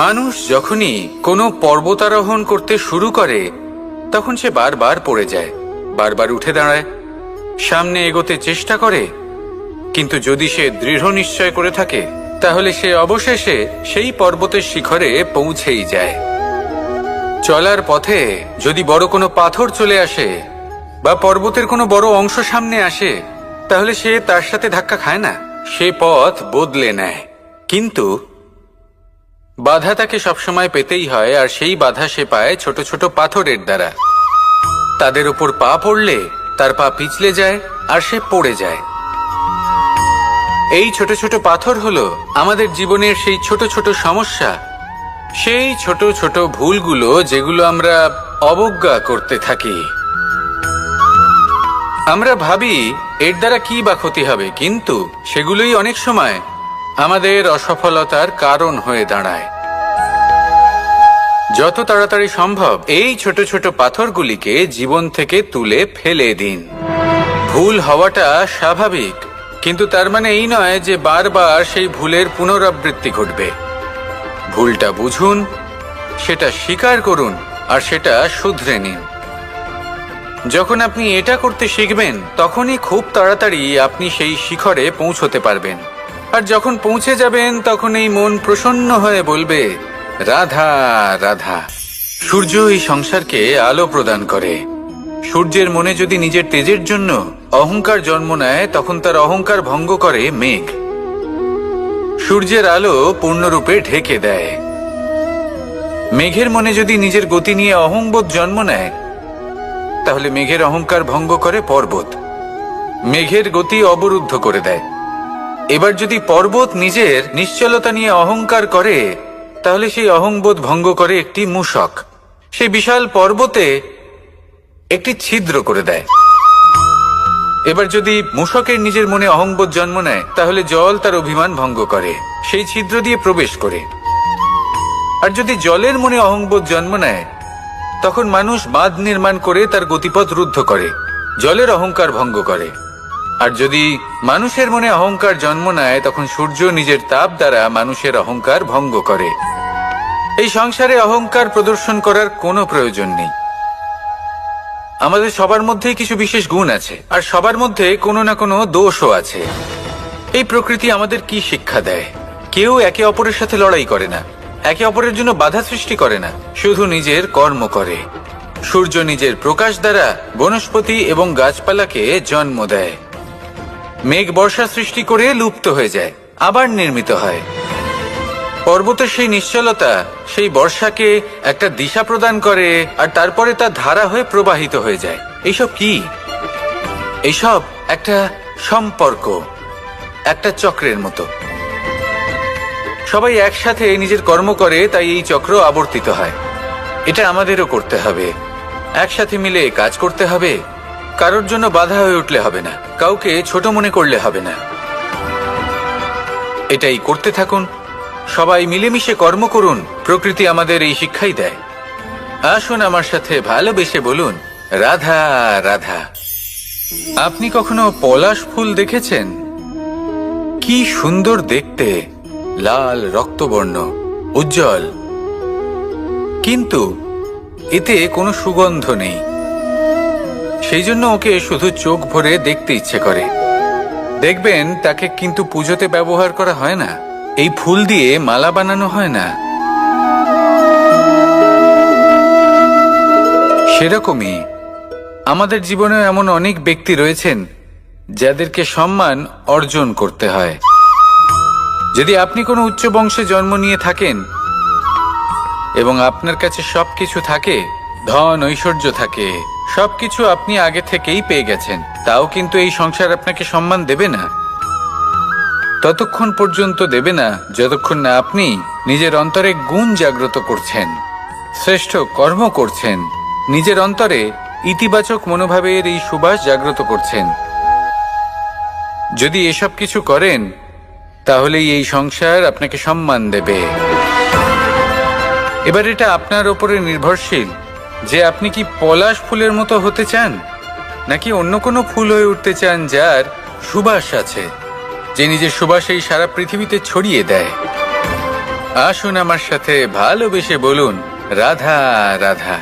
মানুষ যখনই কোনো পর্বতারোহণ করতে শুরু করে তখন সে বারবার পড়ে যায়, বারবার উঠে দাঁড়ায়, সামনে এগোতে চেষ্টা করে। কিন্তু যদি সে দৃঢ় নিশ্চয় করে থাকে তাহলে সে অবশেষে সেই পর্বতের শিখরে পৌঁছেই যায়। চলার পথে যদি বড় কোনো পাথর চলে আসে বা পর্বতের কোনো বড় অংশ সামনে আসে তাহলে সে তার সাথে ধাক্কা খায় না, সে পথ বদলে নেয়। কিন্তু বাধা তাকে সবসময় পেতেই হয়, আর সেই বাধা সে পায় ছোট ছোট পাথরের দ্বারা। তাদের উপর পা পড়লে তার পা পিছলে যায় আর সে পড়ে যায়। এই ছোট ছোট পাথর হলো আমাদের জীবনের সেই ছোট ছোট সমস্যা, সেই ছোট ছোট ভুলগুলো যেগুলো আমরা অবজ্ঞা করতে থাকি। আমরা ভাবি এর দ্বারা কি বা ক্ষতি হবে, কিন্তু সেগুলোই অনেক সময় আমাদের অসফলতার কারণ হয়ে দাঁড়ায়। যত তাড়াতাড়ি সম্ভব এই ছোট ছোট পাথরগুলিকে জীবন থেকে তুলে ফেলে দিন। ভুল হওয়াটা স্বাভাবিক, কিন্তু তার মানে এই নয় যে বারবার সেই ভুলের পুনরাবৃত্তি ঘটবে। ভুলটা বুঝুন, সেটা স্বীকার করুন আর সেটা শুধরে নিন। যখন আপনি এটা করতে শিখবেন তখনই খুব তাড়াতাড়ি আপনি সেই শিখরে পৌঁছতে পারবেন। আর যখন পৌঁছে যাবেন তখন এই মন প্রসন্ন হয়ে বলবে, রাধা রাধা। সূর্য এই সংসারকে আলো প্রদান করে। সূর্যের মনে যদি নিজের তেজের জন্য অহংকার জন্ম নেয় তখন তার অহংকার ভঙ্গ করে মেঘ। সূর্যের আলো পূর্ণরূপে ঢেকে দেয়। মেঘের মনে যদি নিজের গতি নিয়ে অহংবোধ জন্ম নেয় তাহলে মেঘের অহংকার ভঙ্গ করে পর্বত, মেঘের গতি অবরুদ্ধ করে দেয়। এবার যদি পর্বত নিজের নিশ্চলতা নিয়ে অহংকার করে তাহলে সেই অহংবোধ ভঙ্গ করে একটি মূষক, সেই বিশাল পর্বতে একটি ছিদ্র করে দেয়। এবার যদি মূষকের নিজের মনে অহংবোধ জন্ম নেয় তাহলে জল তার অভিমান ভঙ্গ করে, সেই ছিদ্র দিয়ে প্রবেশ করে। আর যদি জলের মনে অহংবোধ জন্ম নেয় তখন মানুষ বাঁধ নির্মাণ করে তার গতিপথ রুদ্ধ করে, জলের অহংকার ভঙ্গ করে। আর যদি মানুষের মনে অহংকার জন্ম নেয় তখন সূর্য নিজের তাপ দ্বারা মানুষের অহংকার ভঙ্গ করে। এই সংসারে অহংকার প্রদর্শন করার কোনো প্রয়োজন নেই। আমাদের সবার মধ্যেই কিছু বিশেষ গুণ আছে, আর সবার মধ্যে কোনো না কোনো দোষও আছে। এই প্রকৃতি আমাদের কি শিক্ষা দেয়? কেউ একে অপরের সাথে লড়াই করে না, একে অপরের জন্য বাধা সৃষ্টি করে না, শুধু নিজের কর্ম করে। সূর্য নিজের প্রকাশ দ্বারা বনস্পতি এবং গাছপালাকে জন্ম দেয়। মেঘ বর্ষা সৃষ্টি করে লুপ্ত হয়ে যায়, আবার নির্মিত হয়। পর্বতের সেই নিশ্চলতা সেই বর্ষাকে একটা দিশা প্রদান করে আর তারপরে তা ধারা হয়ে প্রবাহিত হয়ে যায়। এইসব কি? এইসব একটা সম্পর্ক, একটা চক্রের মতো। সবাই একসাথে নিজের কর্ম করে, তাই এই চক্র আবর্তিত হয়। এটা আমাদেরও করতে হবে, একসাথে মিলে কাজ করতে হবে। কারোর জন্য বাধা হয়ে উঠলে হবে না, কাউকে ছোট মনে করলে হবে না। এটাই করতে থাকুন, সবাই মিলেমিশে কর্ম করুন। প্রকৃতি আমাদের এই শিক্ষাই দেয়। আসুন আমার সাথে ভালোবেসে বলুন, রাধা রাধা। আপনি কখনো পলাশ ফুল দেখেছেন? কি সুন্দর দেখতে, লাল রক্তবর্ণ, উজ্জ্বল, কিন্তু এতে কোনো সুগন্ধ নেই। সেই জন্য ওকে শুধু চোখ ভরে দেখতে ইচ্ছে করে। দেখবেন তাকে কিন্তু পুজোতে ব্যবহার করা হয় না, এই ফুল দিয়ে মালা বানানো হয় না। সেরকমই আমাদের জীবনে এমন অনেক ব্যক্তি রয়েছেন যাদেরকে সম্মান অর্জন করতে হয়। যদি আপনি কোনো উচ্চ বংশে জন্ম নিয়ে থাকেন এবং আপনার কাছে সবকিছু থাকে, ধন ঐশ্বর্য থাকে, সবকিছু আপনি আগে থেকেই পেয়ে গেছেন, তাও কিন্তু এই সংসার আপনাকে সম্মান দেবে না। ততক্ষণ পর্যন্ত দেবে না যতক্ষণ না আপনি নিজের অন্তরে গুণ জাগ্রত করছেন, শ্রেষ্ঠ কর্ম করছেন, নিজের অন্তরে ইতিবাচক মনোভাবের এই সুবাস জাগ্রত করছেন। যদি এসব কিছু করেন তাহলেই এই সংসার আপনাকে সম্মান দেবে। এবার এটা আপনার উপরে নির্ভরশীল যে আপনি কি পলাশ ফুলের মতো হতে চান, নাকি অন্য কোনো ফুল হয়ে উঠতে চান যার সুবাস আছে, যে নিজের সুবাস এই সারা পৃথিবীতে ছড়িয়ে দেয়। আসুন আমার সাথে ভালোবেসে বলুন রাধা রাধা।